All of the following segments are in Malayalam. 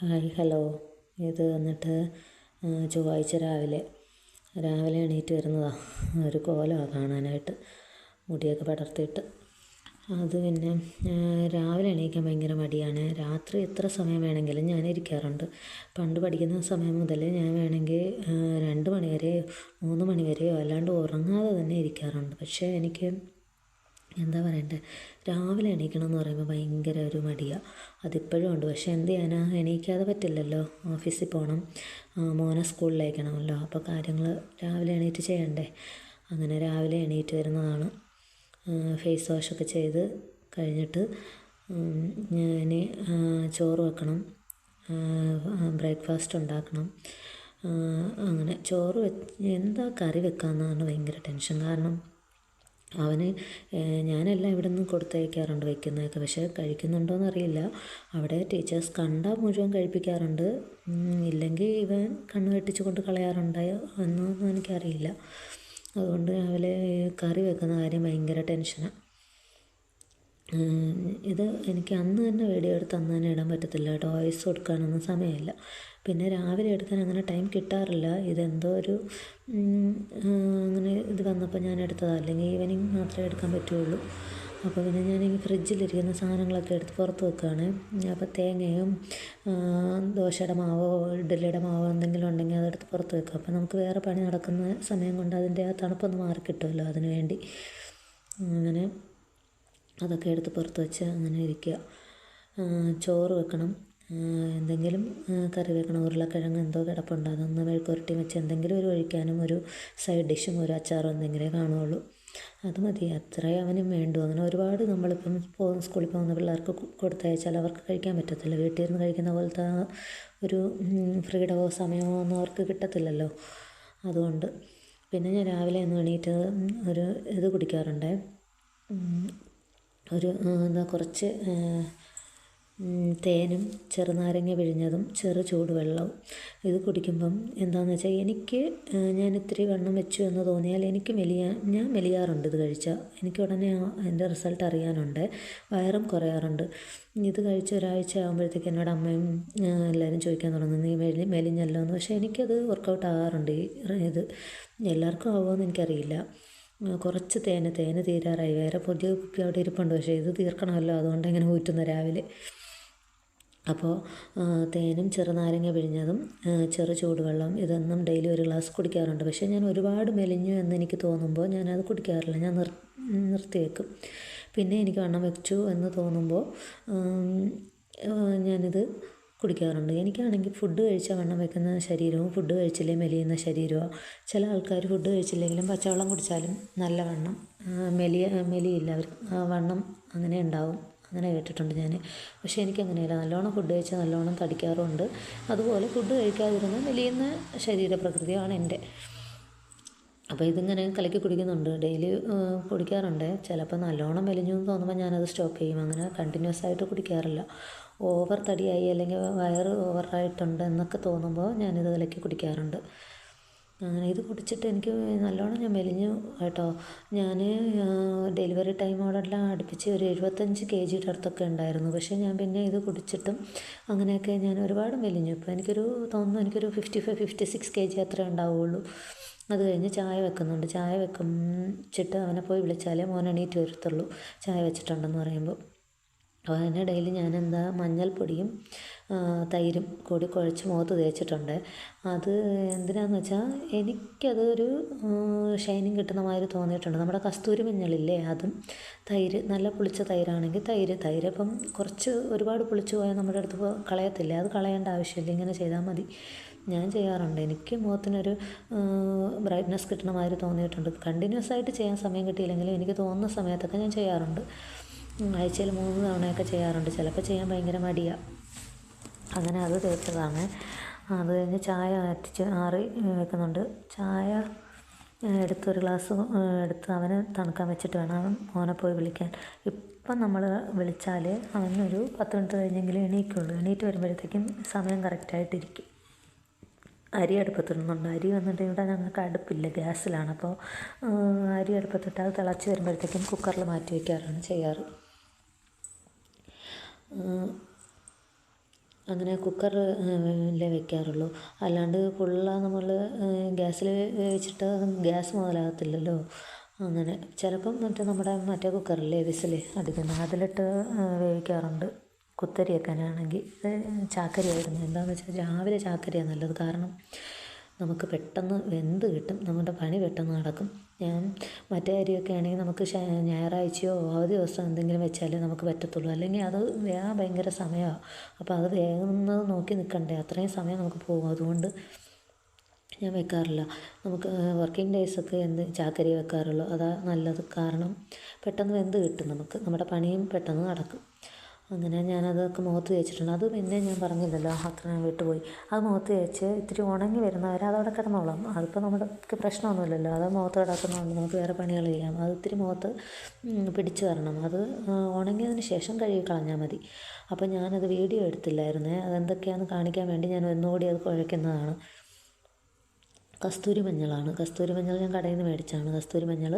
Hi hello. ഇത് വന്നിട്ട് ചൊവ്വാഴ്ച രാവിലെ എണീറ്റ് വരുന്നതാണ്. ഒരു കോലമാണ് കാണാനായിട്ട്, മുടിയൊക്കെ പടർത്തിയിട്ട്. അത് പിന്നെ രാവിലെ എണീക്കാൻ ഭയങ്കര മടിയാണ്. രാത്രി എത്ര സമയം വേണമെങ്കിലും ഞാൻ ഇരിക്കാറുണ്ട്. പണ്ട് പഠിക്കുന്ന സമയം മുതൽ ഞാൻ വേണമെങ്കിൽ 2 മണി വരെയോ 3 മണി വരെയോ അല്ലാണ്ട് ഉറങ്ങാതെ തന്നെ ഇരിക്കാറുണ്ട്. പക്ഷേ എനിക്ക് എന്താ പറയണ്ടേ, രാവിലെ എണീക്കണം എന്ന് പറയുമ്പോൾ ഭയങ്കര ഒരു മടിയാണ്. അതിപ്പോഴും ഉണ്ട്. പക്ഷേ എന്ത് ചെയ്യാനാ, എണീക്കാതെ പറ്റില്ലല്ലോ. ഓഫീസിൽ പോകണം, മോനെ സ്കൂളിൽ അയക്കണമല്ലോ. അപ്പോൾ കാര്യങ്ങൾ രാവിലെ എണീറ്റ് ചെയ്യണ്ടേ. അങ്ങനെ രാവിലെ എണീറ്റ് വരുന്നതാണ്. ഫേസ് വാഷൊക്കെ ചെയ്ത് കഴിഞ്ഞിട്ട് ഞാൻ ചോറ് വെക്കണം, ബ്രേക്ക്ഫാസ്റ്റ് ഉണ്ടാക്കണം. അങ്ങനെ ചോറ് എന്താ കറി വെക്കാമെന്നാണ് ഭയങ്കര ടെൻഷൻ. കാരണം ഞാനെല്ലാം ഇവിടെ നിന്ന് കൊടുത്തയക്കാറുണ്ട് വയ്ക്കുന്നതൊക്കെ. പക്ഷേ കഴിക്കുന്നുണ്ടോയെന്ന് അറിയില്ല. അവിടെ ടീച്ചേഴ്സ് കണ്ടാൽ മുഴുവൻ കഴിപ്പിക്കാറുണ്ട്. ഇല്ലെങ്കിൽ ഇവൻ കണ്ണ് വെട്ടിച്ച് കൊണ്ട് കളയാറുണ്ടോ എന്നൊന്നും എനിക്കറിയില്ല. അതുകൊണ്ട് രാവിലെ കറി വെക്കുന്ന കാര്യം ഭയങ്കര ടെൻഷനാണ്. ഇത് എനിക്ക് അന്ന് തന്നെ വീഡിയോ എടുത്ത് അന്ന് തന്നെ ഇടാൻ പറ്റത്തില്ല കേട്ടോ. വോയിസ് കൊടുക്കാനൊന്നും സമയമില്ല. പിന്നെ രാവിലെ എടുക്കാൻ അങ്ങനെ ടൈം കിട്ടാറില്ല. ഇതെന്തോ ഒരു അങ്ങനെ ഇത് വന്നപ്പോൾ ഞാൻ എടുത്തതാണ്. അല്ലെങ്കിൽ ഈവനിങ് മാത്രമേ എടുക്കാൻ പറ്റുകയുള്ളൂ. അപ്പോൾ പിന്നെ ഞാൻ ഈ ഫ്രിഡ്ജിലിരിക്കുന്ന സാധനങ്ങളൊക്കെ എടുത്ത് പുറത്ത് വെക്കുകയാണ്. അപ്പോൾ തേങ്ങയും ദോശയുടെ മാവോ ഇഡ്ഡലിയുടെ മാവോ എന്തെങ്കിലും ഉണ്ടെങ്കിൽ അതെടുത്ത് പുറത്ത് വെക്കുക. അപ്പോൾ നമുക്ക് വേറെ പണി നടക്കുന്ന സമയം കൊണ്ട് അതിൻ്റെ ആ തണുപ്പൊന്ന് മാറിക്കിട്ടുമല്ലോ, അതിന് വേണ്ടി. അങ്ങനെ അതൊക്കെ എടുത്ത് പുറത്ത് വെച്ച് അങ്ങനെ ഇരിക്കുക. ചോറ് വെക്കണം, എന്തെങ്കിലും കറി വെക്കണം. ഉരുളക്കിഴങ്ങ് എന്തോ കിടപ്പുണ്ട്, അതൊന്ന് മെഴുക്കുവരട്ടി വെച്ച് എന്തെങ്കിലും ഒരു ഒഴിക്കാനും ഒരു സൈഡ് ഡിഷും ഒരു അച്ചാറും എന്തെങ്കിലേ കാണുകയുള്ളൂ. അത് മതി, അത്രേ അവനും വേണ്ടു. അങ്ങനെ ഒരുപാട് നമ്മളിപ്പം സ്കൂളിൽ പോകുന്ന പിള്ളേർക്ക് കൊടുത്തയച്ചാൽ അവർക്ക് കഴിക്കാൻ പറ്റത്തില്ല. വീട്ടിൽ ഇരുന്ന് കഴിക്കുന്ന പോലത്തെ ഒരു ഫ്രീഡമോ സമയമോ ഒന്നും അവർക്ക് കിട്ടത്തില്ലല്ലോ. അതുകൊണ്ട് പിന്നെ ഞാൻ രാവിലെ ഒന്ന് എണീറ്റ് ഒരു ഇത് കുടിക്കാറുണ്ട്. കുറച്ച് തേനും ചെറുനാരങ്ങ പിഴിഞ്ഞതും ചെറു ചൂടുവെള്ളവും. ഇത് കുടിക്കുമ്പം എന്താണെന്ന് വെച്ചാൽ ഞാൻ ഇത്തിരി വണ്ണം വെച്ചു എന്ന് തോന്നിയാൽ ഞാൻ മെലിയാറുണ്ട്. ഇത് കഴിച്ചാൽ എനിക്ക് ഉടനെ അതിൻ്റെ റിസൾട്ട് അറിയാനുണ്ട്. വയറും കുറയാറുണ്ട്. ഇത് കഴിച്ച് ഒരാഴ്ച ആകുമ്പോഴത്തേക്ക് എന്നോട് അമ്മയും എല്ലാവരും ചോദിക്കാൻ തുടങ്ങും, നീ മെലിഞ്ഞല്ലോ എന്ന്. പക്ഷേ എനിക്കത് വർക്കൗട്ട് ആകാറുണ്ട്. ഇത് എല്ലാവർക്കും ആവുമോയെന്ന് എനിക്കറിയില്ല. കുറച്ച് തേന് തീരാറായി. വേറെ പുതിയ കുപ്പി അവിടെ ഇരിപ്പുണ്ട്, പക്ഷേ ഇത് തീർക്കണമല്ലോ. അതുകൊണ്ട് ഇങ്ങനെ ഊറ്റുന്നു രാവിലെ. അപ്പോൾ തേനും ചെറുനാരങ്ങ പിഴിഞ്ഞതും ചെറു ചൂടുവെള്ളം ഇതൊന്നും ഡെയിലി ഒരു ഗ്ലാസ് കുടിക്കാറുണ്ട്. പക്ഷേ ഞാൻ ഒരുപാട് മെലിഞ്ഞു എന്ന് എനിക്ക് തോന്നുമ്പോൾ ഞാനത് കുടിക്കാറില്ല. ഞാൻ നിർത്തി വെക്കും. പിന്നെ എനിക്ക് വണ്ണം വെച്ചു എന്ന് തോന്നുമ്പോൾ ഞാനിത് കുടിക്കാറുണ്ട്. എനിക്കാണെങ്കിൽ ഫുഡ് കഴിച്ചാൽ വണ്ണം വെക്കുന്ന ശരീരവും ഫുഡ് കഴിച്ചില്ലേ മെലിയുന്ന ശരീരവും. ചില ആൾക്കാർ ഫുഡ് കഴിച്ചില്ലെങ്കിലും പച്ചവെള്ളം കുടിച്ചാലും നല്ല വണ്ണം മെലിയില്ല. അവർ വണ്ണം അങ്ങനെ ഉണ്ടാവും, അങ്ങനെ കേട്ടിട്ടുണ്ട് ഞാൻ. പക്ഷേ എനിക്കങ്ങനെയല്ല. നല്ലോണം ഫുഡ് കഴിച്ചാൽ നല്ലോണം തടിക്കാറുമുണ്ട്. അതുപോലെ ഫുഡ് കഴിക്കാതിരുന്ന മെലിയുന്ന ശരീരപ്രകൃതിയാണ് എൻ്റെ. അപ്പോൾ ഇതിങ്ങനെ കലക്കി കുടിക്കുന്നുണ്ട്, ഡെയിലി കുടിക്കാറുണ്ട്. ചിലപ്പോൾ നല്ലോണം മെലിഞ്ഞു എന്ന് തോന്നുമ്പോൾ ഞാനത് സ്റ്റോപ്പ് ചെയ്യും. അങ്ങനെ കണ്ടിന്യൂസ് ആയിട്ട് കുടിക്കാറില്ല. ഓവർ തടിയായി അല്ലെങ്കിൽ വയറ് ഓവറായിട്ടുണ്ട് എന്നൊക്കെ തോന്നുമ്പോൾ ഞാനിത് കലക്കി കുടിക്കാറുണ്ട്. അങ്ങനെ ഇത് കുടിച്ചിട്ട് എനിക്ക് നല്ലോണം ഞാൻ മെലിഞ്ഞു കേട്ടോ. ഞാൻ ഡെലിവറി ടൈമോടെല്ലാം അടുപ്പിച്ച് ഒരു 75 kg അടുത്തൊക്കെ ഉണ്ടായിരുന്നു. പക്ഷേ ഞാൻ പിന്നെ ഇത് കുടിച്ചിട്ടും അങ്ങനെയൊക്കെ ഞാൻ ഒരുപാട് മെലിഞ്ഞു. ഇപ്പോൾ എനിക്കൊരു 55-56 kg അത്രേ ഉണ്ടാവുകയുള്ളൂ. അത് കഴിഞ്ഞ് ചായ വെക്കുന്നുണ്ട്. ചായ വെച്ചിട്ട് അവനെ പോയി വിളിച്ചാലേ മോൻ എണീറ്റ് വരത്തുള്ളൂ, ചായ വെച്ചിട്ടുണ്ടെന്ന് പറയുമ്പോൾ. അപ്പോൾ അതിന് ഡെയിലി ഞാനെന്താ മഞ്ഞൾപ്പൊടിയും തൈരും കൂടി കുഴച്ച് മുഖത്ത് തേച്ചിട്ടുണ്ട്. അത് എന്തിനാണെന്ന് വെച്ചാൽ എനിക്കതൊരു ഷൈനിങ് കിട്ടുന്ന മാതിരി തോന്നിയിട്ടുണ്ട്. നമ്മുടെ കസ്തൂരി മഞ്ഞളില്ലേ, അതും തൈര്, നല്ല പുളിച്ച തൈരാണെങ്കിൽ തൈര് അപ്പം കുറച്ച് ഒരുപാട് പുളിച്ച് പോയാൽ നമ്മുടെ അടുത്ത് കളയത്തില്ല. അത് കളയേണ്ട ആവശ്യമില്ല, ഇങ്ങനെ ചെയ്താൽ മതി. ഞാൻ ചെയ്യാറുണ്ട്. എനിക്ക് മുഖത്തിനൊരു ബ്രൈറ്റ്നസ് കിട്ടുന്ന മാതിരി തോന്നിയിട്ടുണ്ട്. കണ്ടിന്യൂസ് ആയിട്ട് ചെയ്യാൻ സമയം കിട്ടിയില്ലെങ്കിലും എനിക്ക് തോന്നുന്ന സമയത്തൊക്കെ ഞാൻ ചെയ്യാറുണ്ട്. ആഴ്ചയിൽ 3 തവണയൊക്കെ ചെയ്യാറുണ്ട്. ചിലപ്പോൾ ചെയ്യാൻ ഭയങ്കര മടിയാണ്. അങ്ങനെ അത് തേച്ചതാണ്. അത് കഴിഞ്ഞ് ചായ ആറി വെക്കുന്നുണ്ട്. ചായ എടുത്തൊരു ഗ്ലാസ് എടുത്ത് അവന് തണുക്കാൻ വെച്ചിട്ട് വേണം മോനെ പോയി വിളിക്കാൻ. ഇപ്പം നമ്മൾ വിളിച്ചാൽ അവനൊരു 10 മിനിറ്റ് കഴിഞ്ഞെങ്കിലും എണീക്കുള്ളൂ. എണീറ്റ് വരുമ്പോഴത്തേക്കും സമയം കറക്റ്റായിട്ടിരിക്കും. അരി അടുപ്പത്തിടുന്നുണ്ട്. അരി വന്നിട്ട് ഇവിടെ ഞങ്ങൾക്ക് അടുപ്പില്ല, ഗ്യാസിലാണ്. അപ്പോൾ അരി അടുപ്പത്തിട്ട് അത് തിളച്ച് വരുമ്പോഴത്തേക്കും കുക്കറിൽ മാറ്റി വയ്ക്കാറാണ് ചെയ്യാറ്. അങ്ങനെ കുക്കറിലേ വെക്കാറുള്ളൂ. അല്ലാണ്ട് ഫുള്ള് നമ്മൾ ഗ്യാസിൽ വേവിച്ചിട്ട് ഗ്യാസ് മുതലാകത്തില്ലല്ലോ. അങ്ങനെ ചിലപ്പം മറ്റേ കുക്കറില്ലേ വിസിൽ അടിക്കുന്നത് അതിലിട്ട് വേവിക്കാറുണ്ട്. കുത്തരിയൊക്കെ ആണെങ്കിൽ ചാക്കരിയായിരുന്നു. എന്താണെന്ന് വെച്ചാൽ രാവിലെ ചാക്കരിയാണ് നല്ലത്. കാരണം നമുക്ക് പെട്ടെന്ന് വെന്ത് കിട്ടും, നമ്മുടെ പണി പെട്ടെന്ന് നടക്കും. ഞാൻ മറ്റേ അരിയൊക്കെ ആണെങ്കിൽ നമുക്ക് ഞായറാഴ്ചയോ അവധി ദിവസം എന്തെങ്കിലും വെച്ചാലേ നമുക്ക് പറ്റത്തുള്ളൂ. അല്ലെങ്കിൽ അത് വേകാൻ ഭയങ്കര സമയമാണ്. അപ്പോൾ അത് വേകുന്നത് നോക്കി നിൽക്കണ്ടേ, അത്രയും സമയം നമുക്ക് പോകും. അതുകൊണ്ട് ഞാൻ വെക്കാറില്ല. നമുക്ക് വർക്കിംഗ് ഡേയ്സൊക്കെ ചാക്കരിയെ വെക്കാറുള്ളൂ. അതാ നല്ലത്. കാരണം പെട്ടെന്ന് വെന്ത് കിട്ടും, നമ്മുടെ പണിയും പെട്ടെന്ന് നടക്കും. അങ്ങനെ ഞാനതൊക്കെ മുഖത്ത് തേച്ചിട്ടുണ്ട്. അത് പിന്നെ ഞാൻ പറഞ്ഞില്ലല്ലോ, അത്ര വിട്ടുപോയി. അത് മുഖത്ത് തേച്ച് ഇത്തിരി ഉണങ്ങി വരുന്നവരെ അതവിടെ കിടന്നോളാം. അതിപ്പോൾ നമുക്ക് പ്രശ്നമൊന്നുമില്ലല്ലോ. അത് മുഖത്ത് കിടക്കുന്നതുകൊണ്ട് നമുക്ക് വേറെ പണികൾ ചെയ്യാം. അത് ഇത്തിരി മുഖത്ത് പിടിച്ച് വരണം. അത് ഉണങ്ങിയതിന് ശേഷം കഴുകി കളഞ്ഞാൽ മതി. അപ്പോൾ ഞാനത് വീഡിയോ എടുത്തില്ലായിരുന്നേ. അതെന്തൊക്കെയാണെന്ന് കാണിക്കാൻ വേണ്ടി ഞാൻ ഒന്നുകൂടി അത് കുഴയ്ക്കുന്നതാണ്. കസ്തൂരി മഞ്ഞളാണ്. കസ്തൂരി മഞ്ഞൾ ഞാൻ കടയിൽ നിന്ന് മേടിച്ചാണ്. കസ്തൂരി മഞ്ഞൾ,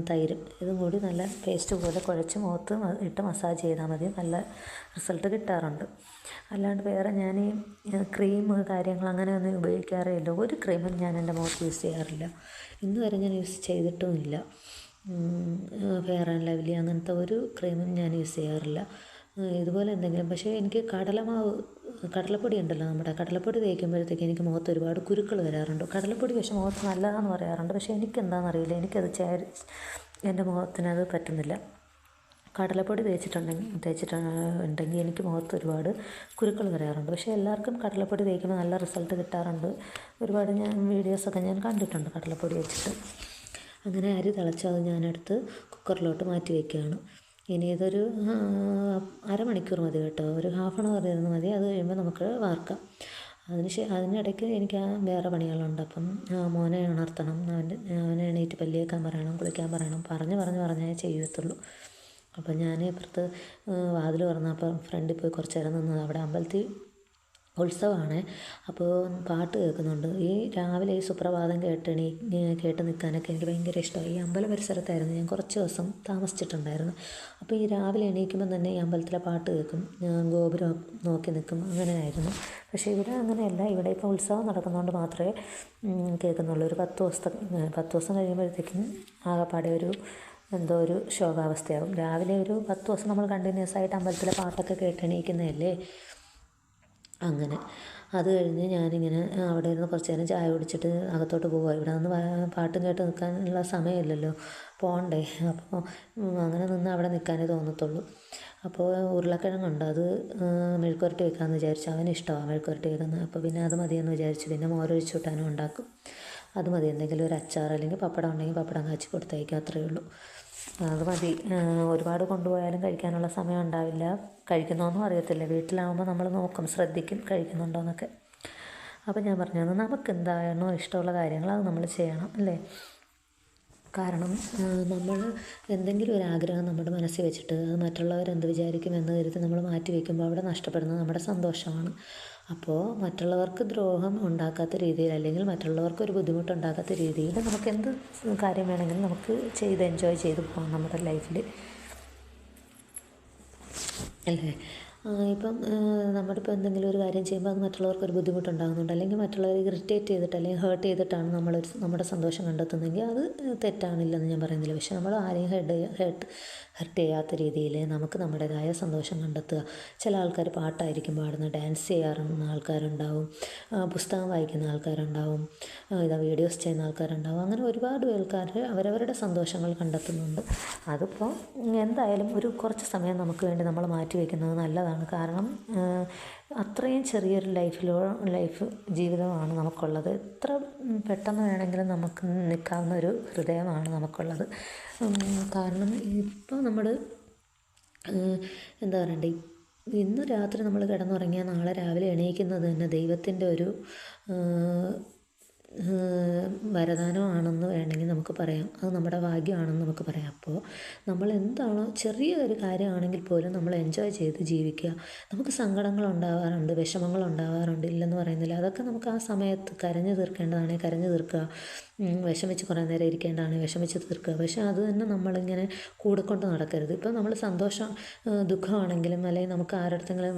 തൈരും ഇതും കൂടി നല്ല പേസ്റ്റ് പോലെ കുഴച്ച് മുഖത്ത് ഇട്ട് മസാജ് ചെയ്താൽ മതി. നല്ല റിസൾട്ട് കിട്ടാറുണ്ട്. അല്ലാണ്ട് വേറെ ഞാൻ ക്രീം കാര്യങ്ങൾ അങ്ങനെയൊന്നും ഉപയോഗിക്കാറേ ഇല്ല. ഒരു ക്രീമും ഞാൻ എൻ്റെ മുഖത്ത് യൂസ് ചെയ്യാറില്ല. ഇന്ന് വരെ ഞാൻ യൂസ് ചെയ്തിട്ടുമില്ല. ഫെയർ ആൻഡ് ലവ്ലി അങ്ങനത്തെ ഒരു ക്രീമും ഞാൻ യൂസ് ചെയ്യാറില്ല. ഇതുപോലെ എന്തെങ്കിലും. പക്ഷേ എനിക്ക് കടലപ്പൊടി ഉണ്ടല്ലോ, നമ്മുടെ കടലപ്പൊടി തേക്കുമ്പോഴത്തേക്ക് എനിക്ക് മുഖത്ത് ഒരുപാട് കുരുക്കൾ വരാറുണ്ട്. കടലപ്പൊടി പക്ഷേ മുഖത്ത് നല്ലതാണെന്ന് പറയാറുണ്ട്. പക്ഷേ എനിക്കെന്താണെന്നറിയില്ല, എനിക്കത് എൻ്റെ മുഖത്തിനത് പറ്റുന്നില്ല. കടലപ്പൊടി തേച്ചിട്ടുണ്ടെങ്കിൽ എനിക്ക് മുഖത്ത് ഒരുപാട് കുരുക്കൾ വരാറുണ്ട്. പക്ഷേ എല്ലാവർക്കും കടലപ്പൊടി തേക്കുമ്പോൾ നല്ല റിസൾട്ട് കിട്ടാറുണ്ട്. ഒരുപാട് വീഡിയോസൊക്കെ ഞാൻ കണ്ടിട്ടുണ്ട് കടലപ്പൊടി വെച്ചിട്ട്. അങ്ങനെ അരി തിളച്ചത് ഞാനെടുത്ത് കുക്കറിലോട്ട് മാറ്റി വയ്ക്കുകയാണ്. ഇനി ഇതൊരു അരമണിക്കൂർ മതി കേട്ടോ, ഒരു ഹാഫ് ആൻ അവർ ഇരുന്ന് മതി. അത് കഴിയുമ്പോൾ നമുക്ക് വാർക്കാം. അതിനിടയ്ക്ക് എനിക്ക് വേറെ പണികളുണ്ട്. അപ്പം മോനെ ഉണർത്തണം, അവനെ എണീറ്റ് പല്ല് തേക്കാൻ പറയണം, കുളിക്കാൻ പറയണം. പറഞ്ഞേ ചെയ്യത്തുള്ളൂ. അപ്പം ഞാൻ ഇപ്പുറത്ത് വാതിൽ തുറന്നപ്പോൾ ഫ്രണ്ടിൽ പോയി കുറച്ച് നേരം നിന്നത്. അവിടെ അമ്പലത്തിൽ ഉത്സവമാണ്. അപ്പോൾ പാട്ട് കേൾക്കുന്നുണ്ട്. ഈ രാവിലെ ഈ സുപ്രഭാതം കേട്ട് നിൽക്കാനൊക്കെ എനിക്ക് ഭയങ്കര ഇഷ്ടമാണ്. ഈ അമ്പല പരിസരത്തായിരുന്നു ഞാൻ കുറച്ച് ദിവസം താമസിച്ചിട്ടുണ്ടായിരുന്നു. അപ്പോൾ ഈ രാവിലെ എണീക്കുമ്പോൾ തന്നെ ഈ അമ്പലത്തിലെ പാട്ട് കേൾക്കും, ഗോപുരം നോക്കി നിൽക്കും. അങ്ങനെയായിരുന്നു. പക്ഷേ ഇവിടെ അങ്ങനെയല്ല. ഇവിടെ ഇപ്പോൾ ഉത്സവം നടക്കുന്നതുകൊണ്ട് മാത്രമേ കേൾക്കുന്നുള്ളൂ. ഒരു 10 ദിവസം കഴിയുമ്പോഴത്തേക്കും ആകെപ്പാടെ എന്തോ ഒരു ശോകാവസ്ഥയാകും. രാവിലെ ഒരു 10 ദിവസം നമ്മൾ കണ്ടിന്യൂസ് ആയിട്ട് അമ്പലത്തിലെ പാട്ടൊക്കെ കേട്ട് എണീക്കുന്നതല്ലേ. അങ്ങനെ അത് കഴിഞ്ഞ് ഞാനിങ്ങനെ അവിടെ ഇരുന്ന് കുറച്ച് നേരം ചായ കുടിച്ചിട്ട് അകത്തോട്ട് പോവുക. ഇവിടെ നിന്ന് പാട്ടും കേട്ട് നിൽക്കാനുള്ള സമയമില്ലല്ലോ, പോകണ്ടേ. അപ്പോൾ അങ്ങനെ നിന്ന് അവിടെ നിൽക്കാനേ തോന്നത്തുള്ളൂ. അപ്പോൾ ഉരുളക്കിഴങ്ങുണ്ട്, അത് മെഴുക്കുവരട്ടി വെക്കാമെന്ന് വിചാരിച്ചു. അവന് ഇഷ്ടമാണ് മെഴുക്കുവരട്ടി വെക്കുന്നത്. അപ്പോൾ പിന്നെ അത് മതിയെന്ന് വിചാരിച്ചു. പിന്നെ മോരൊഴിച്ച് കൂട്ടാനും ഉണ്ടാക്കും. അത് മതി. എന്തെങ്കിലും ഒരു അച്ചാർ അല്ലെങ്കിൽ പപ്പടം ഉണ്ടെങ്കിൽ പപ്പടം കാച്ചി കൊടുത്തയക്കും, അത്രയേ ഉള്ളൂ. അത് മതി. ഒരുപാട് കൊണ്ടുപോയാലും കഴിക്കാനുള്ള സമയം ഉണ്ടാവില്ല. കഴിക്കുന്നോന്നും അറിയത്തില്ല. വീട്ടിലാവുമ്പോൾ നമ്മൾ നോക്കും, ശ്രദ്ധിക്കും കഴിക്കുന്നുണ്ടോയെന്നൊക്കെ. അപ്പോൾ ഞാൻ പറഞ്ഞു, നമുക്ക് എന്താണോ ഇഷ്ടമുള്ള കാര്യങ്ങൾ അത് നമ്മൾ ചെയ്യണം അല്ലേ. കാരണം നമ്മൾ എന്തെങ്കിലും ഒരു ആഗ്രഹം നമ്മുടെ മനസ്സിൽ വെച്ചിട്ട് അത് മറ്റുള്ളവരെന്ത് വിചാരിക്കുമെന്ന് കരുതി നമ്മൾ മാറ്റി വയ്ക്കുമ്പോൾ അവിടെ നഷ്ടപ്പെടുന്നത് നമ്മുടെ സന്തോഷമാണ്. അപ്പോൾ മറ്റുള്ളവർക്ക് ദ്രോഹം ഉണ്ടാക്കാത്ത രീതിയിൽ, അല്ലെങ്കിൽ മറ്റുള്ളവർക്കൊരു ബുദ്ധിമുട്ടുണ്ടാക്കാത്ത രീതിയിൽ നമുക്ക് എന്ത് കാര്യം വേണമെങ്കിലും നമുക്ക് ചെയ്ത് എൻജോയ് ചെയ്ത് പോകാം നമ്മുടെ ലൈഫിൽ അല്ലേ. ഇപ്പം നമ്മളിപ്പോൾ എന്തെങ്കിലും ഒരു കാര്യം ചെയ്യുമ്പോൾ അത് മറ്റുള്ളവർക്കൊരു ബുദ്ധിമുട്ടുണ്ടാകുന്നുണ്ട്, അല്ലെങ്കിൽ മറ്റുള്ളവരെ ഇറിറ്റേറ്റ് ചെയ്തിട്ട് അല്ലെങ്കിൽ ഹേർട്ട് ചെയ്തിട്ടാണ് നമ്മുടെ സന്തോഷം കണ്ടെത്തുന്നതെങ്കിൽ അത് തെറ്റാണില്ലെന്ന് ഞാൻ പറയുന്നില്ല. പക്ഷെ നമ്മൾ ആരെയും ഹെർട്ട് ചെയ്യാത്ത രീതിയിൽ നമുക്ക് നമ്മുടേതായ സന്തോഷം കണ്ടെത്തുക. ചില ആൾക്കാർ പാട്ടായിരിക്കും പാടുന്നത്, ഡാൻസ് ചെയ്യാറുള്ള ആൾക്കാരുണ്ടാവും, പുസ്തകം വായിക്കുന്ന ആൾക്കാരുണ്ടാവും, വീഡിയോസ് ചെയ്യുന്ന ആൾക്കാരുണ്ടാവും. അങ്ങനെ ഒരുപാട് ആൾക്കാർ അവരവരുടെ സന്തോഷങ്ങൾ കണ്ടെത്തുന്നുണ്ട്. അതിപ്പോൾ എന്തായാലും ഒരു കുറച്ച് സമയം നമുക്ക് വേണ്ടി നമ്മൾ മാറ്റി വയ്ക്കുന്നത് നല്ലതാണ്. കാരണം അത്രയും ചെറിയൊരു ലൈഫ് ജീവിതമാണ് നമുക്കുള്ളത്. എത്ര പെട്ടെന്ന് വേണമെങ്കിലും നമുക്ക് നിൽക്കാവുന്ന ഒരു ഹൃദയമാണ് നമുക്കുള്ളത്. കാരണം ഇപ്പോൾ നമ്മൾ എന്താ പറയണ്ടേ, ഇന്ന് രാത്രി നമ്മൾ കിടന്നുറങ്ങിയാൽ നാളെ രാവിലെ എണീക്കുന്നത് തന്നെ ദൈവത്തിൻ്റെ ഒരു വരദാനമാണെന്ന് വേണമെങ്കിൽ നമുക്ക് പറയാം, അത് നമ്മുടെ ഭാഗ്യമാണെന്ന് നമുക്ക് പറയാം. അപ്പോൾ നമ്മൾ എന്താണോ, ചെറിയ ഒരു കാര്യമാണെങ്കിൽ പോലും നമ്മൾ എൻജോയ് ചെയ്ത് ജീവിക്കുക. നമുക്ക് സങ്കടങ്ങൾ ഉണ്ടാവാറുണ്ട്, വിഷമങ്ങൾ ഉണ്ടാവാറുണ്ട്, ഇല്ലെന്ന് പറയുന്നില്ല. അതൊക്കെ നമുക്ക് ആ സമയത്ത് കരഞ്ഞു തീർക്കേണ്ടതാണെങ്കിൽ കരഞ്ഞു തീർക്കുക, വിഷമിച്ച് കുറേ നേരം ഇരിക്കേണ്ടതാണെങ്കിൽ വിഷമിച്ച് തീർക്കുക. പക്ഷേ അത് തന്നെ നമ്മളിങ്ങനെ കൂടെ കൊണ്ട് നടക്കരുത്. ഇപ്പോൾ നമ്മൾ സന്തോഷം ദുഃഖമാണെങ്കിലും അല്ലെങ്കിൽ നമുക്ക് ആരുടെ അടുത്തെങ്കിലും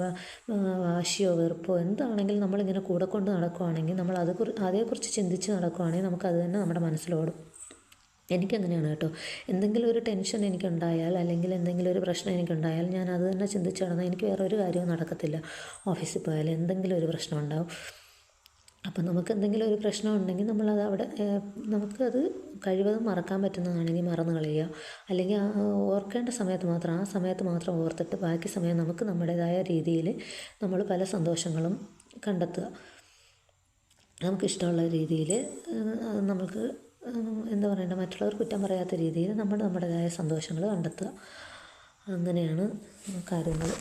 വാശിയോ വെറുപ്പോ എന്താണെങ്കിലും നമ്മളിങ്ങനെ കൂടെ കൊണ്ട് നടക്കുകയാണെങ്കിൽ നമ്മൾ അതേക്കുറിച്ച് ചിന്തിച്ച് നടക്കുകയാണെങ്കിൽ നമുക്കത് തന്നെ നമ്മുടെ മനസ്സിലോടും. എനിക്കങ്ങനെയാണ് കേട്ടോ. എന്തെങ്കിലും ഒരു ടെൻഷൻ എനിക്കുണ്ടായാൽ അല്ലെങ്കിൽ എന്തെങ്കിലും ഒരു പ്രശ്നം എനിക്കുണ്ടായാൽ ഞാൻ അത് തന്നെ ചിന്തിച്ച് നടന്നാൽ എനിക്ക് വേറെ ഒരു കാര്യവും നടക്കത്തില്ല. ഓഫീസിൽ പോയാൽ എന്തെങ്കിലും ഒരു പ്രശ്നം ഉണ്ടാവും. അപ്പം നമുക്ക് എന്തെങ്കിലും ഒരു പ്രശ്നം ഉണ്ടെങ്കിൽ നമ്മളത് അവിടെ നമുക്കത് കഴിവതും മറക്കാൻ പറ്റുന്നതാണെങ്കിൽ മറന്നു കളയുക. അല്ലെങ്കിൽ ഓർക്കേണ്ട സമയത്ത് മാത്രം ആ സമയത്ത് മാത്രം ഓർത്തിട്ട് ബാക്കി സമയം നമുക്ക് നമ്മുടേതായ രീതിയിൽ നമ്മൾ പല സന്തോഷങ്ങളും കണ്ടെത്തുക. നമുക്കിഷ്ടമുള്ള രീതിയിൽ നമുക്ക് എന്താ പറയണ്ടേ, മറ്റുള്ളവർ കുറ്റം പറയാത്ത രീതിയിൽ നമ്മൾ നമ്മുടേതായ സന്തോഷങ്ങൾ കണ്ടെത്തുക. അങ്ങനെയാണ് കാര്യങ്ങൾ.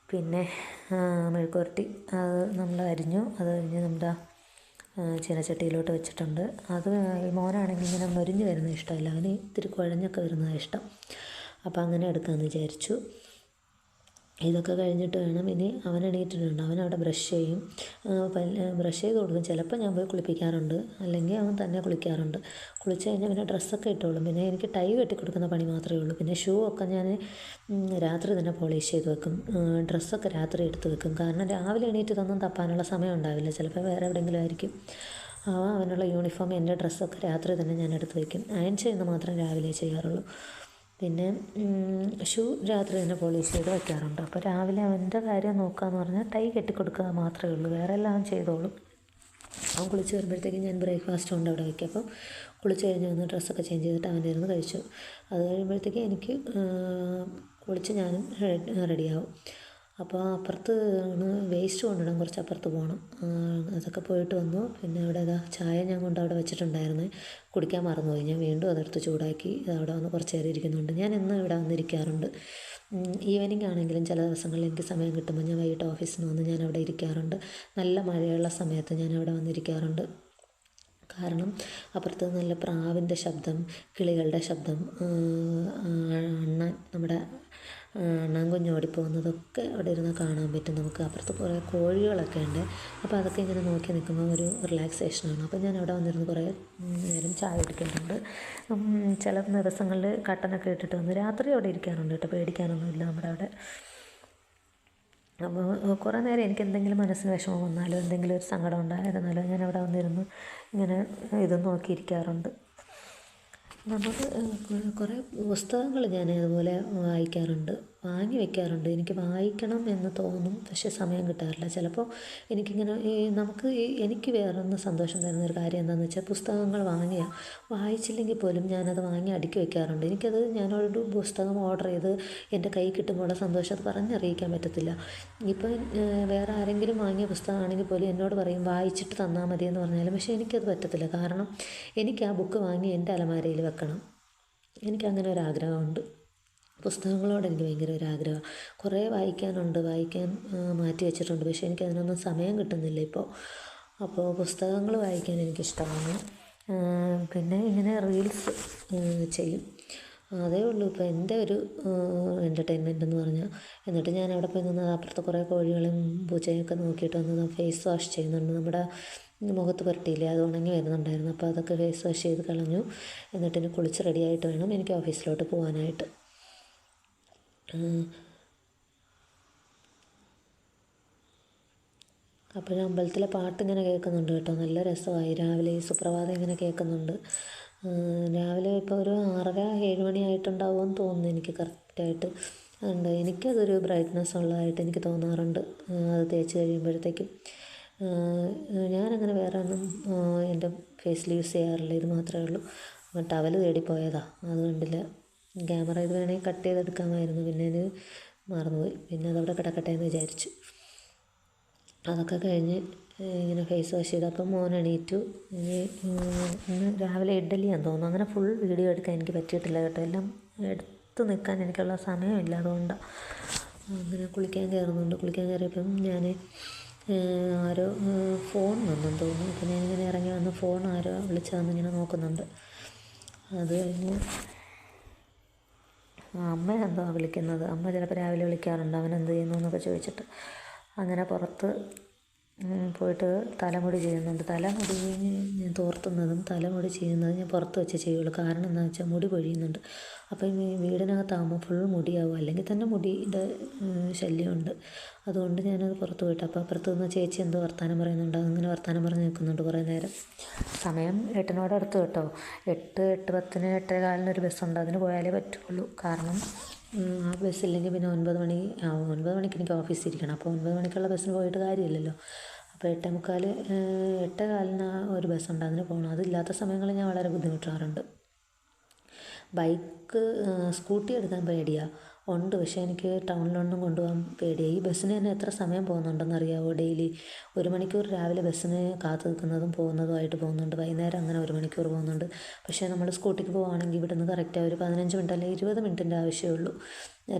പിന്നെ മെഴുക്കുവരട്ടി അത് നമ്മൾ അരിഞ്ഞു, അത് കഴിഞ്ഞ് നമ്മുടെ ചീനച്ചട്ടിയിലോട്ട് വെച്ചിട്ടുണ്ട്. അത് മോനാണെങ്കിൽ ഇങ്ങനെ മൊരിഞ്ഞ് വരുന്നത് ഇഷ്ടമല്ല, അവന് ഇത്തിരി കുഴഞ്ഞൊക്കെ വരുന്നതാണ് ഇഷ്ടം. അപ്പോൾ അങ്ങനെ എടുക്കാമെന്ന് വിചാരിച്ചു. ഇതൊക്കെ കഴിഞ്ഞിട്ട് വേണം ഇനി അവൻ എണീറ്റിട്ടുണ്ട്, അവനവിടെ ബ്രഷ് ചെയ്യും, ബ്രഷ് ചെയ്ത് കൊടുക്കും. ചിലപ്പോൾ ഞാൻ പോയി കുളിപ്പിക്കാറുണ്ട്, അല്ലെങ്കിൽ അവൻ തന്നെ കുളിക്കാറുണ്ട്. കുളിച്ച് കഴിഞ്ഞാൽ പിന്നെ ഡ്രസ്സൊക്കെ ഇട്ടോളും. പിന്നെ എനിക്ക് ടൈ കെട്ടി കൊടുക്കുന്ന പണി മാത്രമേ ഉള്ളൂ. പിന്നെ ഷൂ ഒക്കെ ഞാൻ രാത്രി തന്നെ പോളിഷ് ചെയ്ത് വെക്കും, ഡ്രസ്സൊക്കെ രാത്രി എടുത്ത് വെക്കും. കാരണം രാവിലെ എണീറ്റ് ഇതൊന്നും തപ്പാനുള്ള സമയം ഉണ്ടാവില്ല, ചിലപ്പോൾ വേറെ എവിടെയെങ്കിലും ആയിരിക്കും. അവനുള്ള യൂണിഫോം എൻ്റെ ഡ്രസ്സൊക്കെ രാത്രി തന്നെ ഞാൻ എടുത്ത് വയ്ക്കും. അയൺ ചെയ്യുന്നത് മാത്രം രാവിലെ ചെയ്യാറുള്ളൂ. പിന്നെ ഷൂ രാത്രി തന്നെ പോളിഷ് ചെയ്ത് വയ്ക്കാറുണ്ട്. അപ്പോൾ രാവിലെ അവൻ്റെ കാര്യം നോക്കുകയെന്ന് പറഞ്ഞാൽ ടൈ കെട്ടിക്കൊടുക്കുക മാത്രമേ ഉള്ളൂ, വേറെ എല്ലാം അവൻ ചെയ്തോളും. അവൻ കുളിച്ച് വരുമ്പോഴത്തേക്കും ഞാൻ ബ്രേക്ക്ഫാസ്റ്റ് കൊണ്ട് അവിടെ വയ്ക്കും. അപ്പം കുളിച്ച് കഴിഞ്ഞ് വന്ന് ഡ്രസ്സൊക്കെ ചേഞ്ച് ചെയ്തിട്ട് അവൻ്റെ ഇരുന്ന് കഴിച്ചു. അത് കഴിയുമ്പോഴത്തേക്കും എനിക്ക് കുളിച്ച് ഞാനും റെഡിയാവും. അപ്പോൾ അപ്പുറത്ത് വേസ്റ്റ് കൊണ്ടിടാൻ കുറച്ച് അപ്പുറത്ത് പോകണം, അതൊക്കെ പോയിട്ട് വന്നു. പിന്നെ അവിടെ ചായ ഞാൻ കൊണ്ട് അവിടെ വെച്ചിട്ടുണ്ടായിരുന്നു, കുടിക്കാൻ മറന്നുപോയി. ഞാൻ വീണ്ടും അതെടുത്ത് ചൂടാക്കി അവിടെ വന്ന് കുറച്ച് നേരം ഇരിക്കുന്നുണ്ട്. ഞാൻ എന്നും ഇവിടെ വന്നിരിക്കാറുണ്ട്. ഈവനിങ് ആണെങ്കിലും ചില ദിവസങ്ങളിൽ എനിക്ക് സമയം കിട്ടുമ്പോൾ ഞാൻ വൈകിട്ട് ഓഫീസിൽ നിന്ന് വന്ന് ഞാൻ അവിടെ ഇരിക്കാറുണ്ട്. നല്ല മഴയുള്ള സമയത്ത് ഞാൻ അവിടെ വന്നിരിക്കാറുണ്ട്. കാരണം അപ്പുറത്ത് നല്ല പ്രാവിൻ്റെ ശബ്ദം, കിളികളുടെ ശബ്ദം, നമ്മുടെ അണ്ണാൻകുഞ്ഞ് ഓടിപ്പോകുന്നതൊക്കെ അവിടെ ഇരുന്ന് കാണാൻ പറ്റും നമുക്ക്. അപ്പുറത്ത് കുറേ കോഴികളൊക്കെ ഉണ്ട്. അപ്പോൾ അതൊക്കെ ഇങ്ങനെ നോക്കി നിൽക്കുമ്പോൾ ഒരു റിലാക്സേഷനാണ്. അപ്പോൾ ഞാൻ അവിടെ വന്നിരുന്ന് കുറേ നേരം ചായ കുടിക്കാറുണ്ട്. ചില ദിവസങ്ങളിൽ കട്ടനൊക്കെ ഇട്ടിട്ട് വന്ന് രാത്രി അവിടെ ഇരിക്കാറുണ്ട് കേട്ടോ, പേടിക്കാനൊന്നുമില്ല നമ്മുടെ അവിടെ. അപ്പോൾ കുറേ നേരം എനിക്ക് എന്തെങ്കിലും മനസ്സിന് വിഷമം വന്നാലോ എന്തെങ്കിലും ഒരു സങ്കടം ഉണ്ടായിരുന്നാലോ ഞാൻ അവിടെ വന്നിരുന്ന് ഇങ്ങനെ ഇത് നോക്കിയിരിക്കാറുണ്ട്. നമുക്ക് കുറേ പുസ്തകങ്ങൾ ഞാൻ അതുപോലെ വായിക്കാറുണ്ട്, വാങ്ങി വയ്ക്കാറുണ്ട്. എനിക്ക് വായിക്കണം എന്ന് തോന്നും, പക്ഷേ സമയം കിട്ടാറില്ല. ചിലപ്പോൾ എനിക്കിങ്ങനെ എനിക്ക് വേറൊന്ന് സന്തോഷം തരുന്നൊരു കാര്യം എന്താണെന്ന് വെച്ചാൽ പുസ്തകങ്ങൾ വായിച്ചില്ലെങ്കിൽ പോലും ഞാനത് വാങ്ങി അടുക്കി വയ്ക്കാറുണ്ട്. എനിക്കത് ഞാനൊരു പുസ്തകം ഓർഡർ ചെയ്ത് എൻ്റെ കൈ കിട്ടുമ്പോഴുള്ള സന്തോഷം അത് പറഞ്ഞറിയിക്കാൻ പറ്റത്തില്ല. ഇപ്പം വേറെ ആരെങ്കിലും വാങ്ങിയ പുസ്തകമാണെങ്കിൽ പോലും എന്നോട് പറയും വായിച്ചിട്ട് തന്നാൽ മതിയെന്ന് പറഞ്ഞാലും, പക്ഷേ എനിക്കത് പറ്റത്തില്ല. കാരണം എനിക്ക് ആ ബുക്ക് വാങ്ങി എൻ്റെ അലമാരയിൽ വെക്കണം. എനിക്കങ്ങനെ ഒരാഗ്രഹമുണ്ട്. പുസ്തകങ്ങളോട് എനിക്ക് ഭയങ്കര ഒരാഗ്രഹമാണ്. കുറേ വായിക്കാൻ മാറ്റി വെച്ചിട്ടുണ്ട്, പക്ഷേ എനിക്കതിനൊന്നും സമയം കിട്ടുന്നില്ല ഇപ്പോൾ. അപ്പോൾ പുസ്തകങ്ങൾ വായിക്കാൻ എനിക്കിഷ്ടമാണ്. പിന്നെ ഇങ്ങനെ റീൽസ് ചെയ്യും, അതേ ഉള്ളൂ ഇപ്പോൾ എൻ്റെ ഒരു എൻ്റർടൈൻമെൻ്റ് എന്ന് പറഞ്ഞാൽ. എന്നിട്ട് ഞാൻ അവിടെ പോയി നിന്നത് അപ്പുറത്ത് കുറേ കോഴികളും പൂച്ചയൊക്കെ നോക്കിയിട്ട് വന്നത് ഫേസ് വാഷ് ചെയ്യുന്നുണ്ട്. നമ്മുടെ മുഖത്ത് പുരട്ടിയില്ലേ, അത് ഉണങ്ങി വരുന്നുണ്ടായിരുന്നു. അപ്പോൾ അതൊക്കെ ഫേസ് വാഷ് ചെയ്ത് കളഞ്ഞു. എന്നിട്ട് ഇനി കുളിച്ച് റെഡിയായിട്ട് വേണം എനിക്ക് ഓഫീസിലോട്ട് പോകാനായിട്ട്. അപ്പോൾ അമ്പലത്തിലെ പാട്ടിങ്ങനെ കേൾക്കുന്നുണ്ട് കേട്ടോ, നല്ല രസമായി. രാവിലെ ഈ സുപ്രഭാതം ഇങ്ങനെ കേൾക്കുന്നുണ്ട്. രാവിലെ ഇപ്പോൾ ഒരു 6:30-7 മണി ആയിട്ടുണ്ടാവുമെന്ന് തോന്നുന്നു എനിക്ക് കറക്റ്റായിട്ട്. ഉണ്ട്, എനിക്കതൊരു ബ്രൈറ്റ്നസ് ഉള്ളതായിട്ട് എനിക്ക് തോന്നാറുണ്ട് അത് തേച്ച് കഴിയുമ്പോഴത്തേക്കും. ഞാനങ്ങനെ വേറെ ഒന്നും എൻ്റെ ഫേസിൽ യൂസ് ചെയ്യാറില്ല, ഇത് മാത്രമേ ഉള്ളൂ. ടവൽ തേടിപ്പോയതാണ്, അത് കണ്ടില്ല. ക്യാമറ ഇത് വേണമെങ്കിൽ കട്ട് ചെയ്തെടുക്കാമായിരുന്നു, പിന്നെ ഇത് മറന്നുപോയി. പിന്നെ അതവിടെ കിടക്കട്ടെ എന്ന് വിചാരിച്ചു. അതൊക്കെ കഴിഞ്ഞ് ഇങ്ങനെ ഫേസ് വാഷ് ചെയ്ത് അപ്പം മോൻ എണീറ്റു. ഇന്ന് രാവിലെ ഇഡ്ഡലിയാന്ന് തോന്നുന്നു. അങ്ങനെ ഫുൾ വീഡിയോ എടുക്കാൻ എനിക്ക് പറ്റിയിട്ടില്ല കേട്ടോ, എല്ലാം എടുത്ത് നിൽക്കാൻ എനിക്കുള്ള സമയമില്ല, അതുകൊണ്ടാണ്. അങ്ങനെ കുളിക്കാൻ കയറുന്നുണ്ട്. കുളിക്കാൻ കയറിയപ്പം ഞാൻ ആരോ ഫോൺ വന്നെന്ന് തോന്നുന്നു. അപ്പോൾ ഞാനിങ്ങനെ ഇറങ്ങി വന്ന് ഫോൺ ആരോ വിളിച്ചതെന്ന് ഇങ്ങനെ നോക്കുന്നുണ്ട്. അത് കഴിഞ്ഞ് അമ്മ എന്തോ വിളിക്കുന്നത്. അമ്മ ചിലപ്പോൾ രാവിലെ വിളിക്കാറുണ്ട് അവൻ എന്ത് ചെയ്യുന്നു എന്നൊക്കെ ചോദിച്ചിട്ട്. അങ്ങനെ പുറത്ത് പോയിട്ട് തലമുടി ചെയ്യുന്നുണ്ട്. തലമുടി ഞാൻ തോർത്തുന്നതും തലമുടി ചെയ്യുന്നതും ഞാൻ പുറത്ത് വെച്ച് ചെയ്യുള്ളൂ. കാരണം എന്താണെന്ന് വെച്ചാൽ മുടി പൊഴിയുന്നുണ്ട്. അപ്പം ഈ വീടിനകത്താകുമ്പോൾ ഫുൾ മുടിയാവും, അല്ലെങ്കിൽ തന്നെ മുടിയുടെ ശല്യമുണ്ട്. അതുകൊണ്ട് ഞാനത് പുറത്ത് പോയിട്ട്, അപ്പോൾ അപ്പുറത്ത് നിന്ന് ചേച്ചി എന്തോ വർത്താനം പറയുന്നുണ്ട്. അങ്ങനെ വർത്താനം പറഞ്ഞ് നിൽക്കുന്നുണ്ട് കുറേ നേരം. സമയം 8-നോട് അടുത്ത് കേട്ടോ. 8, 8:10, 8:15 ഒരു ബസ്സുണ്ട്, അതിന് പോയാലേ പറ്റുള്ളൂ. കാരണം ആ ബസ്സില്ലെങ്കിൽ പിന്നെ 9 മണി ആവും. 9 മണിക്ക് എനിക്ക് ഓഫീസിൽ ഇരിക്കണം. അപ്പോൾ 9 മണിക്കുള്ള ബസ്സിന് പോയിട്ട് കാര്യമില്ലല്ലോ. അപ്പോൾ 8:45, 8:15 ഒരു ബസ്സുണ്ട്, അതിന് പോകണം. അതില്ലാത്ത സമയങ്ങളിൽ ഞാൻ വളരെ ബുദ്ധിമുട്ടാറുണ്ട്. ബൈക്ക്, സ്കൂട്ടി എടുക്കാൻ പേടിയാണ്. ഉണ്ട്, പക്ഷേ എനിക്ക് ടൗണിലൊന്നും കൊണ്ടുപോകാൻ പേടിയാണ്. ഈ ബസ്സിന് തന്നെ എത്ര സമയം പോകുന്നുണ്ടെന്ന് അറിയാമോ? ഡെയിലി 1 മണിക്കൂർ രാവിലെ ബസ്സിന് കാത്തു നിൽക്കുന്നതും പോകുന്നതുമായിട്ട് പോകുന്നുണ്ട്. വൈകുന്നേരം അങ്ങനെ 1 മണിക്കൂർ പോകുന്നുണ്ട്. പക്ഷേ നമ്മൾ സ്കൂട്ടിക്ക് പോവുകയാണെങ്കിൽ ഇവിടുന്ന് കറക്റ്റാണ് ഒരു 15 മിനിറ്റ് അല്ലെങ്കിൽ 20 മിനിറ്റിൻ്റെ ആവശ്യമേ ഉള്ളൂ.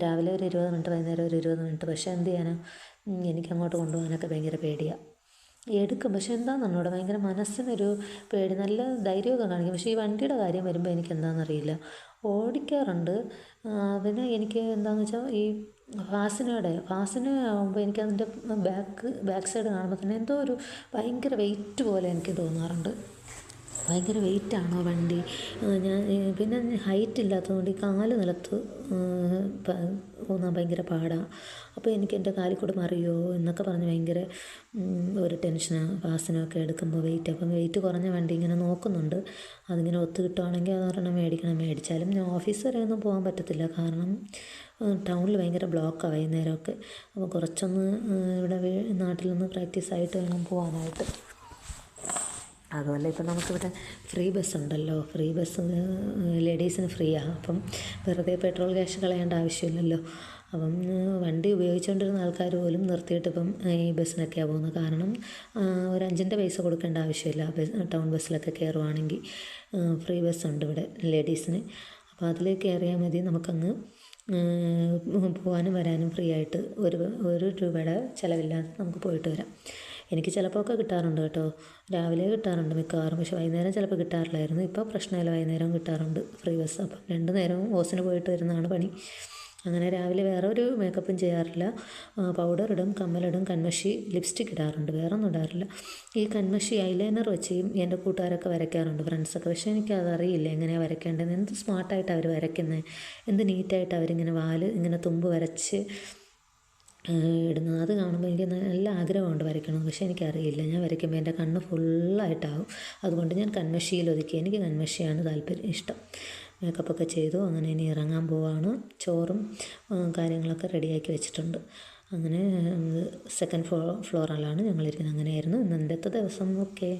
രാവിലെ ഒരു 20 മിനിറ്റ്, വൈകുന്നേരം ഒരു 20 മിനിറ്റ്. പക്ഷേ എന്ത് ചെയ്യാനാണ്, എനിക്കങ്ങോട്ട് കൊണ്ടുപോകാനൊക്കെ ഭയങ്കര പേടിയാണ്. എടുക്കും, പക്ഷെ എന്താണെന്നറിഞ്ഞൂടാ, ഭയങ്കര മനസ്സിനൊരു പേടി. നല്ല ധൈര്യമൊക്കെ കാണിക്കും, പക്ഷേ ഈ വണ്ടിയുടെ കാര്യം വരുമ്പോൾ എനിക്ക് എന്താണെന്നറിയില്ല. ഓടിക്കാറുണ്ട്. പിന്നെ എനിക്ക് എന്താണെന്ന് വെച്ചാൽ ഈ ഫാസിന ആകുമ്പോൾ എനിക്കതിൻ്റെ ബാക്ക് സൈഡ് കാണുമ്പോൾ തന്നെ എന്തോ ഒരു ഭയങ്കര വെയിറ്റ് പോലെ എനിക്ക് തോന്നാറുണ്ട്. ഭയങ്കര വെയിറ്റാണോ വണ്ടി. ഞാൻ പിന്നെ ഹൈറ്റ് ഇല്ലാത്തതുകൊണ്ട് ഈ കാല് നിലത്ത് ഊന്നാൻ ഭയങ്കര പാടാണ്. അപ്പോൾ എനിക്ക് എൻ്റെ കാലിൽ കൂടെ മറിയോ എന്നൊക്കെ പറഞ്ഞ് ഭയങ്കര ഒരു ടെൻഷനാണ് ഫാസിനൊക്കെ എടുക്കുമ്പോൾ വെയിറ്റ്. അപ്പം വെയിറ്റ് കുറഞ്ഞ വണ്ടി ഇങ്ങനെ നോക്കുന്നുണ്ട്. അതിങ്ങനെ ഒത്തു കിട്ടുവാണെങ്കിൽ അതൊരെണ്ണം മേടിക്കണം. മേടിച്ചാലും ഞാൻ ഓഫീസ് വരെ ഒന്നും പോകാൻ പറ്റത്തില്ല, കാരണം ടൗണിൽ ഭയങ്കര ബ്ലോക്കാണ് വൈകുന്നേരമൊക്കെ. അപ്പോൾ കുറച്ചൊന്ന് ഇവിടെ നാട്ടിലൊന്ന് പ്രാക്ടീസായിട്ട് വേണം പോകാനായിട്ട്. അതുമല്ല, ഇപ്പം നമുക്കിവിടെ ഫ്രീ ബസ്സുണ്ടല്ലോ. ഫ്രീ ബസ് ലേഡീസിന് ഫ്രീയാണ്. അപ്പം വെറുതെ പെട്രോൾ ക്യാഷ് കളയേണ്ട ആവശ്യമില്ലല്ലോ. അപ്പം വണ്ടി ഉപയോഗിച്ചുകൊണ്ടിരുന്ന ആൾക്കാർ പോലും നിർത്തിയിട്ട് ഇപ്പം ഈ ബസ്സിനൊക്കെയാണ് പോകുന്നത്. കാരണം ഒരു 5-ൻ്റെ പൈസ കൊടുക്കേണ്ട ആവശ്യമില്ല. ടൗൺ ബസ്സിലൊക്കെ കയറുവാണെങ്കിൽ ഫ്രീ ബസ്സുണ്ട് ഇവിടെ ലേഡീസിന്. അപ്പോൾ അതിൽ കയറിയാൽ മതി, നമുക്കങ്ങ് പോകാനും വരാനും ഫ്രീ ആയിട്ട് 1 രൂപയുടെ ചിലവില്ലാതെ നമുക്ക് പോയിട്ട് വരാം. എനിക്ക് ചിലപ്പോൾ ഒക്കെ കിട്ടാറുണ്ട് കേട്ടോ. രാവിലെ കിട്ടാറുണ്ട് മിക്കവാറും, പക്ഷേ വൈകുന്നേരം ചിലപ്പോൾ കിട്ടാറില്ലായിരുന്നു. ഇപ്പോൾ പ്രശ്നമില്ല, വൈകുന്നേരം കിട്ടാറുണ്ട് ഫ്രീ ബസ്. അപ്പം 2 നേരവും ബസ്സിന് പോയിട്ട് വരുന്നതാണ് പണി. അങ്ങനെ രാവിലെ വേറെ ഒരു മേക്കപ്പും ചെയ്യാറില്ല. പൗഡർ ഇടും, കമ്മലിടും, കൺമഷി, ലിപ്സ്റ്റിക് ഇടാറുണ്ട്, വേറെ ഒന്നും ഇടാറില്ല. ഈ കൺമഷി ഐലൈനർ വെച്ച് എൻ്റെ കൂട്ടുകാരൊക്കെ വരയ്ക്കാറുണ്ട്, ഫ്രണ്ട്സൊക്കെ. പക്ഷേ എനിക്കതറിയില്ല എങ്ങനെയാണ് വരയ്ക്കേണ്ടത്. എന്ത് സ്മാർട്ടായിട്ടാണ് അവർ വരയ്ക്കുന്നത്, എന്ത് നീറ്റായിട്ട് അവരിങ്ങനെ ഇങ്ങനെ തുമ്പ് വരച്ച് ഇടുന്നത്. അത് കാണുമ്പോൾ എനിക്ക് നല്ല ആഗ്രഹമുണ്ട് വരയ്ക്കണം, പക്ഷേ എനിക്കറിയില്ല. ഞാൻ വരയ്ക്കുമ്പോൾ എൻ്റെ കണ്ണ് ഫുള്ളായിട്ടാവും. അതുകൊണ്ട് ഞാൻ കൺമഷിയിൽ ഒതുക്കി. എനിക്ക് കൺമഷിയാണ് ഇഷ്ടം. മേക്കപ്പൊക്കെ ചെയ്തു. അങ്ങനെ ഇനി ഇറങ്ങാൻ പോവാണ്. ചോറും കാര്യങ്ങളൊക്കെ റെഡിയാക്കി വെച്ചിട്ടുണ്ട്. അങ്ങനെ 2nd ഫ്ലോറിലാണ് ഞങ്ങളിരിക്കുന്നത്. അങ്ങനെയായിരുന്നു ഇന്നത്തെ ദിവസം. ഓക്കെ.